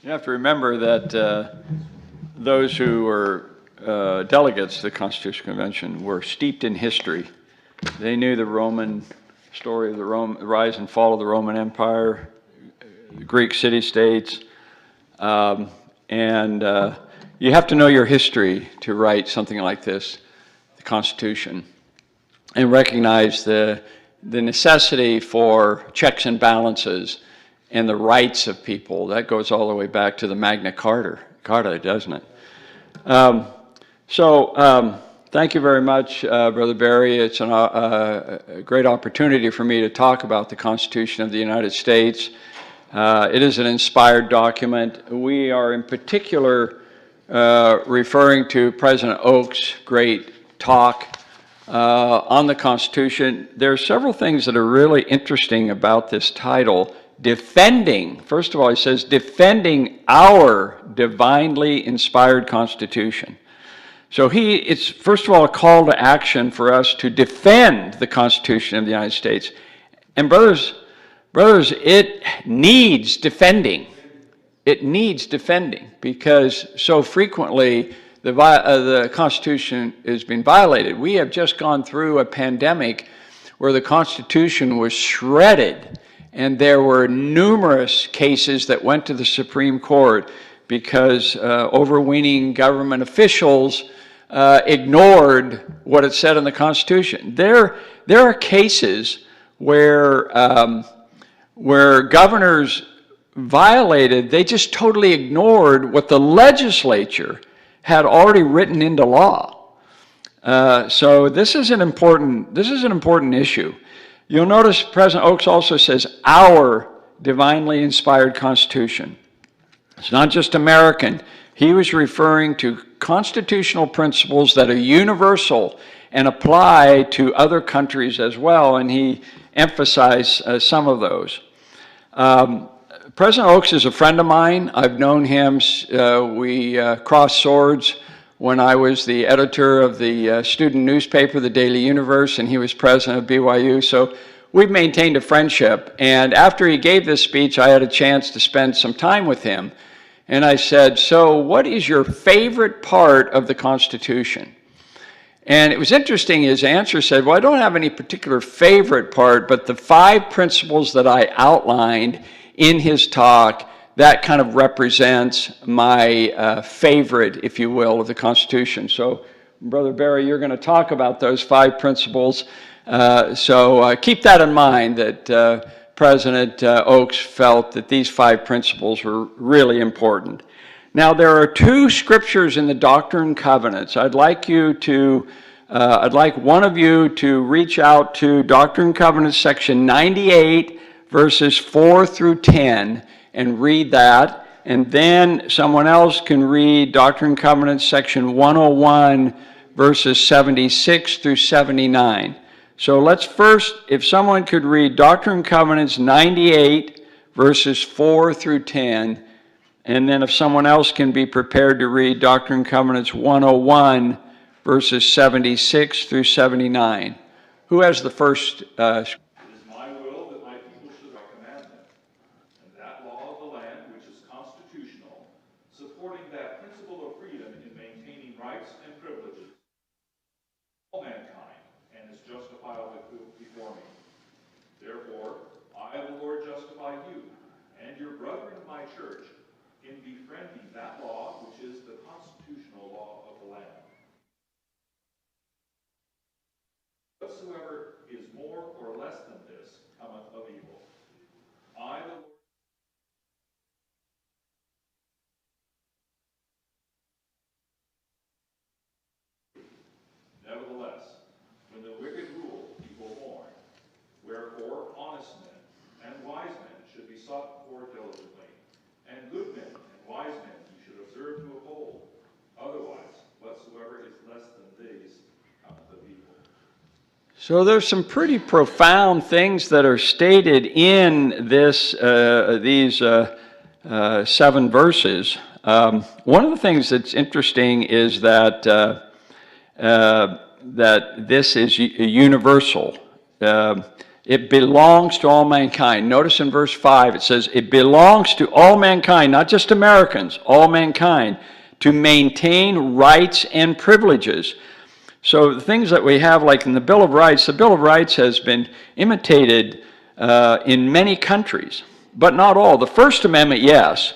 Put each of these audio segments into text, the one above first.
You have to remember that those who were delegates to the Constitutional Convention were steeped in history. They knew the Roman story of the rise and fall of the Roman Empire, the Greek city-states, and you have to know your history to write something like this, the Constitution, and recognize the necessity for checks and balances and the rights of people. That goes all the way back to the Magna Carta, doesn't it? Thank you very much, Brother Barry. It's a great opportunity for me to talk about the Constitution of the United States. It is an inspired document. We are in particular referring to President Oak's great talk on the Constitution. There are several things that are really interesting about this title. Defending, first of all, he says, defending our divinely inspired Constitution. So it's first of all a call to action for us to defend the Constitution of the United States. And brothers, it needs defending. It needs defending because so frequently the Constitution has been violated. We have just gone through a pandemic where the Constitution was shredded, and there were numerous cases that went to the Supreme Court because overweening government officials ignored what it said in the Constitution. There are cases where governors violated, they just totally ignored what the legislature had already written into law. So this is an important issue. You'll notice President Oakes also says our divinely inspired Constitution. It's not just American. He was referring to constitutional principles that are universal and apply to other countries as well, and he emphasized some of those. President Oakes is a friend of mine. I've known him. We crossed swords when I was the editor of the student newspaper, the Daily Universe, and he was president of BYU. So we've maintained a friendship. And after he gave this speech, I had a chance to spend some time with him. And I said, so what is your favorite part of the Constitution? And it was interesting, his answer said, well, I don't have any particular favorite part, but the 5 principles that I outlined in his talk, that kind of represents my favorite, if you will, of the Constitution. So, Brother Barry, you're going to talk about those 5 principles. So keep that in mind, that President Oakes felt that these 5 principles were really important. Now, there are 2 scriptures in the Doctrine and Covenants. I'd like one of you to reach out to Doctrine and Covenants section 98, verses 4 through 10, and read that. And then someone else can read Doctrine and Covenants section 101, verses 76 through 79. So let's first, if someone could read Doctrine and Covenants 98, verses 4 through 10, and then if someone else can be prepared to read Doctrine and Covenants 101, verses 76 through 79. Who has the first Whatsoever is more or less than this cometh of evil. I, the Lord, nevertheless, when the wicked rule, people mourn. Wherefore, honest men and wise men should be sought for diligently, and good men and wise men you should observe to uphold. Otherwise, whatsoever is less than these cometh of evil. So there's some pretty profound things that are stated in these 7 verses. One of the things that's interesting is that that this is universal. It belongs to all mankind. Notice in verse 5 it says, it belongs to all mankind, not just Americans, all mankind, to maintain rights and privileges. So the things that we have, like in the Bill of Rights, the Bill of Rights has been imitated in many countries, but not all. The First Amendment, yes.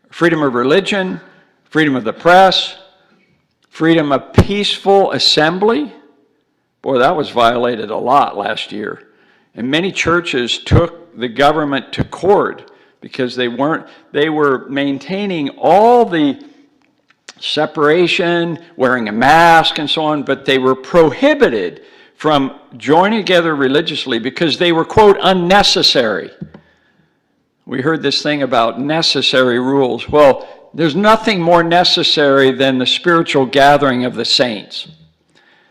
Freedom of religion, freedom of the press, freedom of peaceful assembly. Boy, that was violated a lot last year. And many churches took the government to court because they were maintaining all the separation, wearing a mask and so on, but they were prohibited from joining together religiously because they were, quote, unnecessary. We heard this thing about necessary rules. Well, there's nothing more necessary than the spiritual gathering of the saints.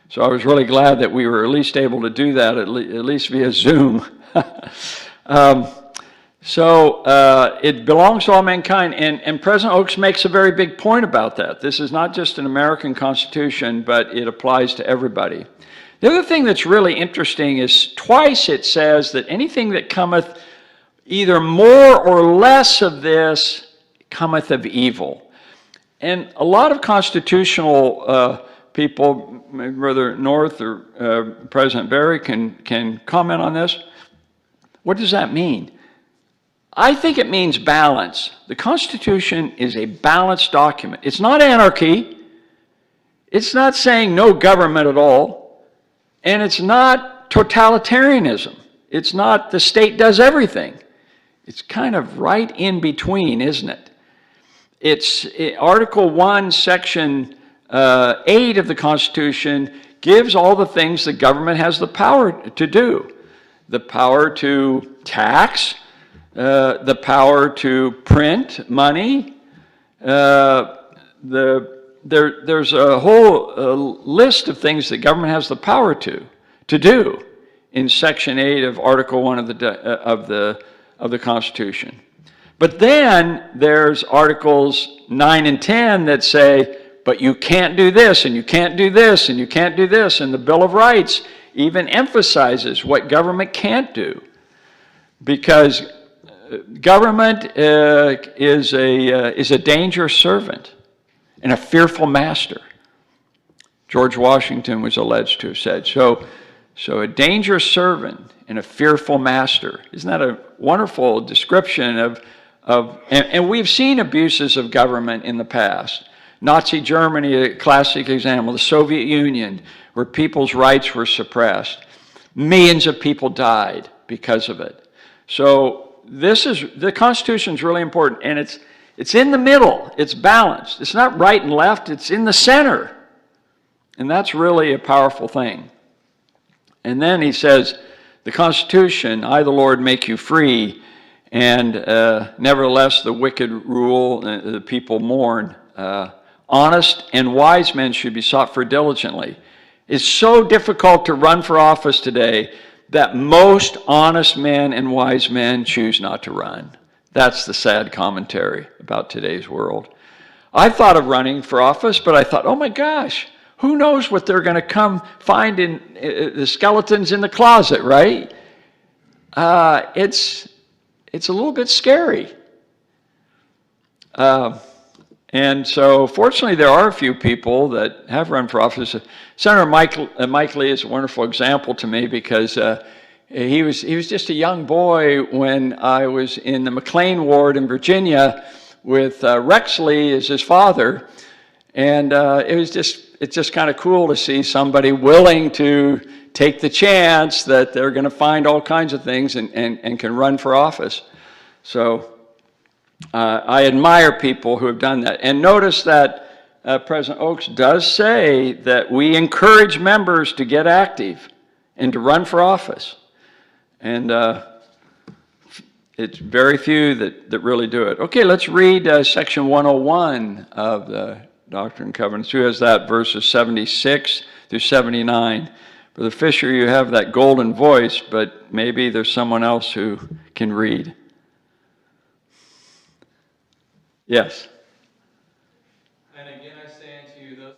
So I was really glad that we were at least able to do that, at least via Zoom. It belongs to all mankind, and President Oaks makes a very big point about that. This is not just an American Constitution, but it applies to everybody. The other thing that's really interesting is twice it says that anything that cometh either more or less of this cometh of evil. And a lot of constitutional people, Brother North or President Barry can comment on this. What does that mean? I think it means balance. The Constitution is a balanced document. It's not anarchy. It's not saying no government at all. And it's not totalitarianism. It's not the state does everything. It's kind of right in between, isn't it? It's Article 1, Section 8 of the Constitution gives all the things the government has the power to do. The power to tax, the power to print money. There's a whole list of things that government has the power to do in Section 8 of Article 1 of the Constitution. But then there's Articles 9 and 10 that say, but you can't do this, and you can't do this, and you can't do this. And the Bill of Rights even emphasizes what government can't do. Because government is a dangerous servant and a fearful master. George Washington was alleged to have said. So a dangerous servant and a fearful master. Isn't that a wonderful description and we've seen abuses of government in the past. Nazi Germany, a classic example, the Soviet Union, where people's rights were suppressed. Millions of people died because of it. So the Constitution is really important, and it's in the middle. It's balanced. It's not right and left. It's in the center. And that's really a powerful thing. And then he says, the Constitution, I the Lord make you free, and nevertheless the wicked rule, the people mourn. Honest and wise men should be sought for diligently. It's so difficult to run for office today that most honest men and wise men choose not to run. That's the sad commentary about today's world. I thought of running for office, but I thought, oh my gosh, who knows what they're going to come find in the skeletons in the closet, right? It's a little bit scary. And so, fortunately, there are a few people that have run for office. Senator Mike Lee is a wonderful example to me because he was just a young boy when I was in the McLean ward in Virginia with Rex Lee as his father, and it's just kind of cool to see somebody willing to take the chance that they're going to find all kinds of things and can run for office. So. I admire people who have done that. And notice that President Oaks does say that we encourage members to get active and to run for office. And it's very few that really do it. Okay, let's read section 101 of the Doctrine and Covenants. Who has that, verses 76 through 79? Brother Fisher, you have that golden voice, but maybe there's someone else who can read. Yes. And again I say unto you, those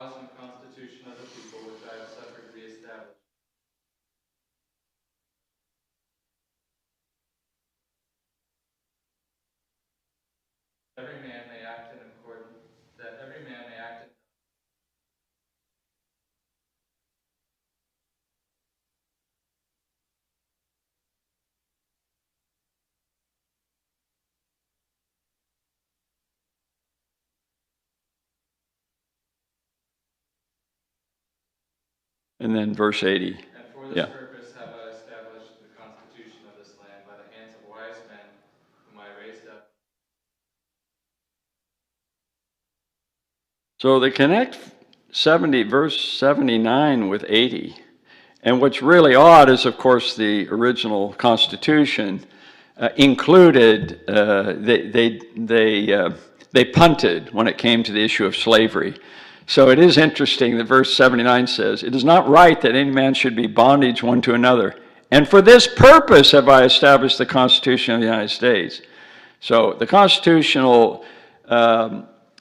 laws and constitution of the people which I have suffered to be established. Every man may act in accordance, that every man may act in And then verse 80. And for this Yeah. purpose have I established the constitution of this land by the hands of wise men whom I raised up. So they connect verse 79 with 80. And what's really odd is, of course, the original Constitution included, they punted when it came to the issue of slavery. So it is interesting that verse 79 says, "It is not right that any man should be bondage one to another. And for this purpose have I established the Constitution of the United States." So the constitutional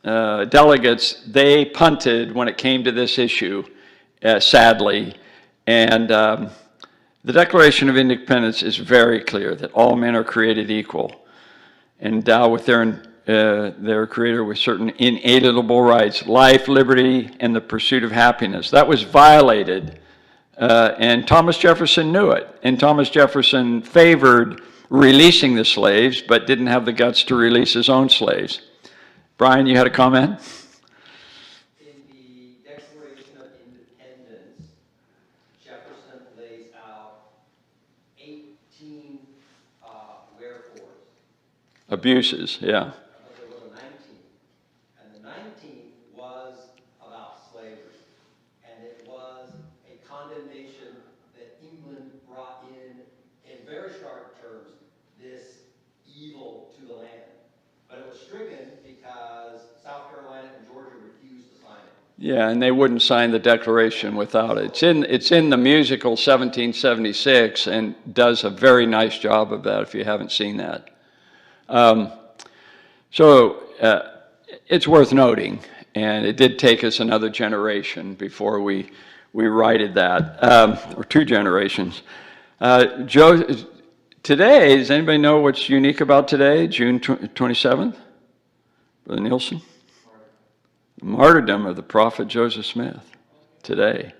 delegates, they punted when it came to this issue, sadly. And the Declaration of Independence is very clear that all men are created equal, endowed with their Creator with certain inalienable rights, life, liberty, and the pursuit of happiness. That was violated, and Thomas Jefferson knew it. And Thomas Jefferson favored releasing the slaves, but didn't have the guts to release his own slaves. Brian, you had a comment? In the Declaration of Independence, Jefferson lays out 18 wherefores. Abuses, yeah. But there was a 19th. And the 19th was about slavery. And it was a condemnation that England brought in very sharp terms, this evil to the land. But it was stricken because South Carolina and Georgia refused to sign it. Yeah, and they wouldn't sign the Declaration without it. It's in the musical 1776 and does a very nice job of that if you haven't seen that. It's worth noting, and it did take us another generation before we righted that, or 2 generations. Today, does anybody know what's unique about today, June 27th? Brother Nielsen? The martyrdom of the prophet Joseph Smith today.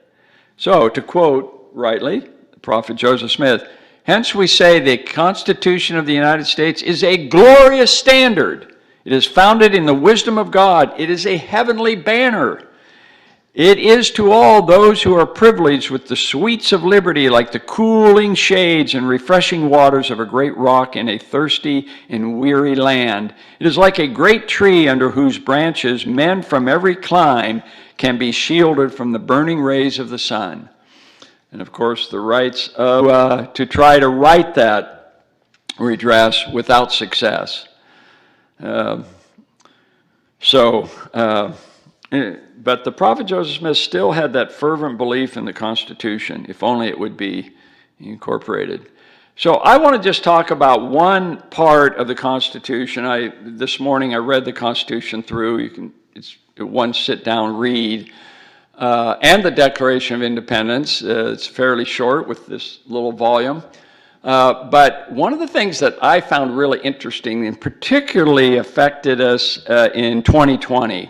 So, to quote rightly, the prophet Joseph Smith, "Hence we say the Constitution of the United States is a glorious standard. It is founded in the wisdom of God. It is a heavenly banner. It is to all those who are privileged with the sweets of liberty, like the cooling shades and refreshing waters of a great rock in a thirsty and weary land. It is like a great tree under whose branches men from every clime can be shielded from the burning rays of the sun." And of course, the rights to try to right that redress without success. But the prophet Joseph Smith still had that fervent belief in the Constitution, if only it would be incorporated. So I want to just talk about one part of the Constitution. This morning I read the Constitution through. It's one sit-down read. And the Declaration of Independence. It's fairly short with this little volume. But one of the things that I found really interesting and particularly affected us in 2020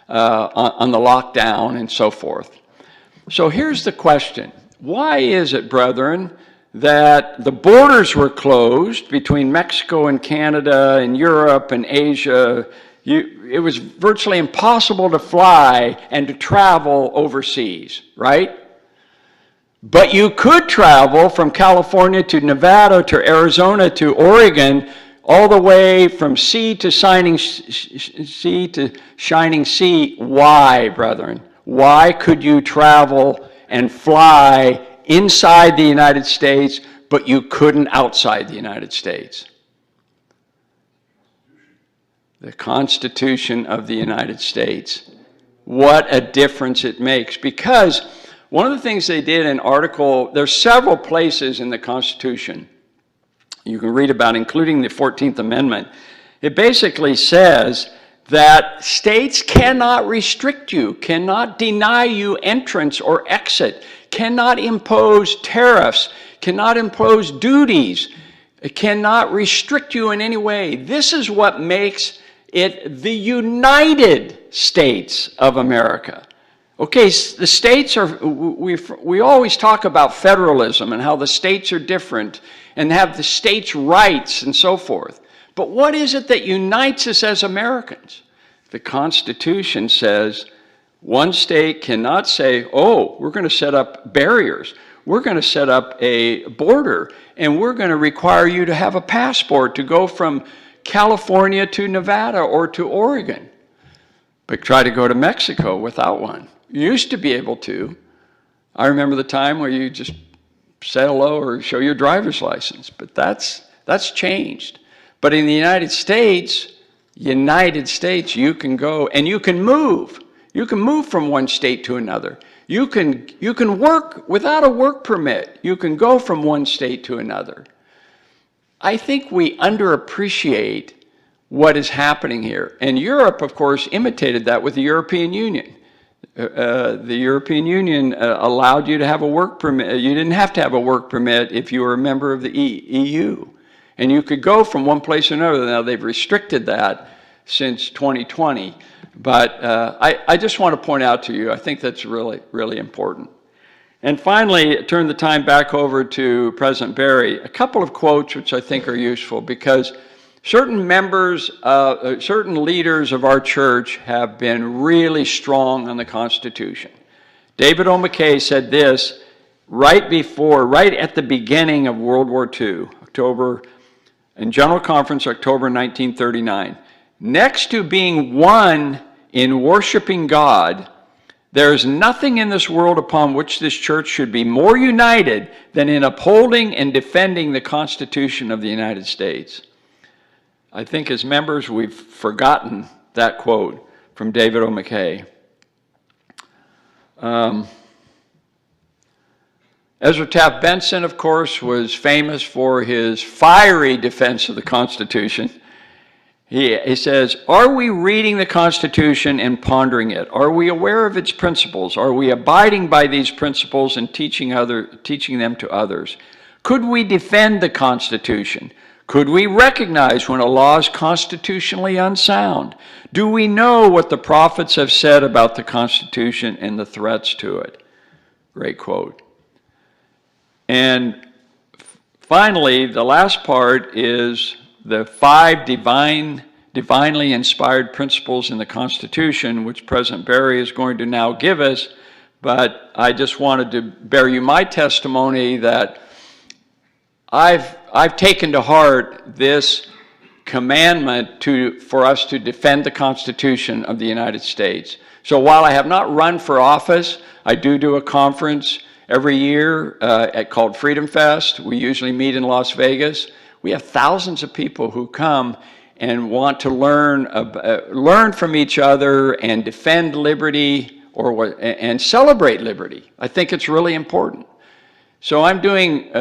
on the lockdown and so forth. So here's the question. Why is it, brethren, that the borders were closed between Mexico and Canada and Europe and Asia? It was virtually impossible to fly and to travel overseas, right? But you could travel from California to Nevada to Arizona to Oregon, all the way from sea to shining sea. Why, brethren? Why could you travel and fly inside the United States, but you couldn't outside the United States? The Constitution of the United States. What a difference it makes. Because one of the things they did in there's several places in the Constitution you can read about, including the 14th Amendment. It basically says that states cannot restrict you, cannot deny you entrance or exit, cannot impose tariffs, cannot impose duties, it cannot restrict you in any way. This is what makes it the United States of America. Okay, the states are, we always talk about federalism and how the states are different and have the states' rights and so forth. But what is it that unites us as Americans? The Constitution says one state cannot say, oh, we're going to set up barriers. We're going to set up a border, and we're going to require you to have a passport to go from California to Nevada or to Oregon. But try to go to Mexico without one. You used to be able to. I remember the time where you just say hello or show your driver's license, but that's changed. But in the United States, you can go and you can move. You can move from one state to another. You can work without a work permit. You can go from one state to another. I think we underappreciate what is happening here. And Europe, of course, imitated that with the European Union. The European Union allowed you to have a work permit. You didn't have to have a work permit if you were a member of the EU. And you could go from one place to another. Now, they've restricted that since 2020. But I just want to point out to you, I think that's really, really important. And finally, turn the time back over to President Barry. A couple of quotes which I think are useful, because certain members, certain leaders of our church have been really strong on the Constitution. David O. McKay said this right at the beginning of World War II, in General Conference, October 1939. Next to being one in worshiping God, there is nothing in this world upon which this church should be more united than in upholding and defending the Constitution of the United States. I think as members, we've forgotten that quote from David O. McKay. Ezra Taft Benson, of course, was famous for his fiery defense of the Constitution. He says, are we reading the Constitution and pondering it? Are we aware of its principles? Are we abiding by these principles and teaching them to others? Could we defend the Constitution? Could we recognize when a law is constitutionally unsound? Do we know what the prophets have said about the Constitution and the threats to it? Great quote. And finally, the last part is the 5 divinely inspired principles in the Constitution, which President Barry is going to now give us. But I just wanted to bear you my testimony that I've taken to heart this commandment for us to defend the Constitution of the United States. So while I have not run for office, I do a conference every year called Freedom Fest. We usually meet in Las Vegas. We have thousands of people who come and want to learn from each other and defend liberty and celebrate liberty. I think it's really important. So I'm doing,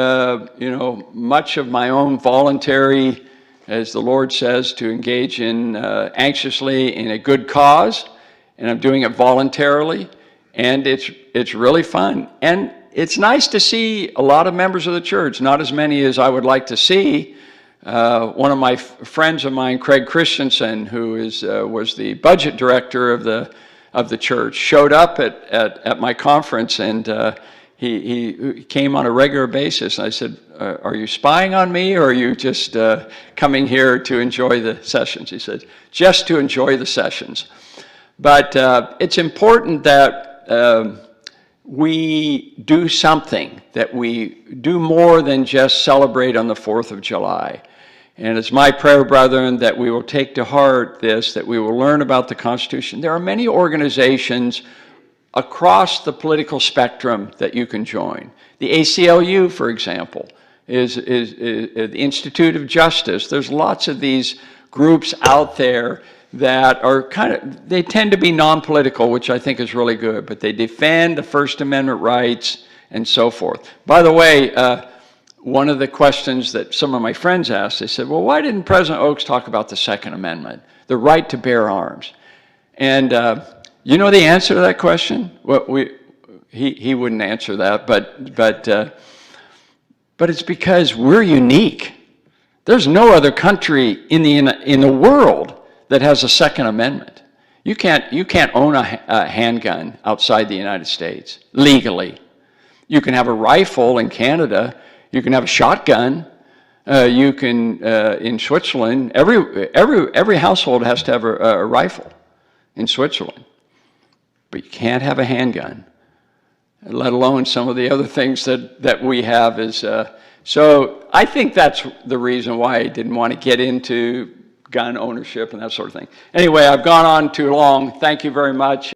much of my own voluntary, as the Lord says, to engage in anxiously in a good cause, and I'm doing it voluntarily, and it's really fun. And it's nice to see a lot of members of the church, not as many as I would like to see. One of my friends of mine, Craig Christensen, who was the budget director of the church, showed up at my conference, and he came on a regular basis. And I said, are you spying on me, or are you just coming here to enjoy the sessions? He said, just to enjoy the sessions. But it's important that we do something, that we do more than just celebrate on the 4th of July. And it's my prayer, brethren, that we will take to heart this, that we will learn about the Constitution. There are many organizations across the political spectrum that you can join. The ACLU, for example, is the Institute of Justice. There's lots of these groups out there that are they tend to be non-political, which I think is really good, but they defend the First Amendment rights and so forth. By the way, one of the questions that some of my friends asked, they said, well, why didn't President Oaks talk about the Second Amendment? the right to bear arms. And you know the answer to that question? Well, he wouldn't answer that, but it's because we're unique. There's no other country in the world that has a Second Amendment. You can't own a handgun outside the United States legally. You can have a rifle in Canada. You can have a shotgun. You can in Switzerland. Every household has to have a rifle in Switzerland, but you can't have a handgun, let alone some of the other things that we have. So I think that's the reason why I didn't want to get into gun ownership and that sort of thing. Anyway, I've gone on too long. Thank you very much.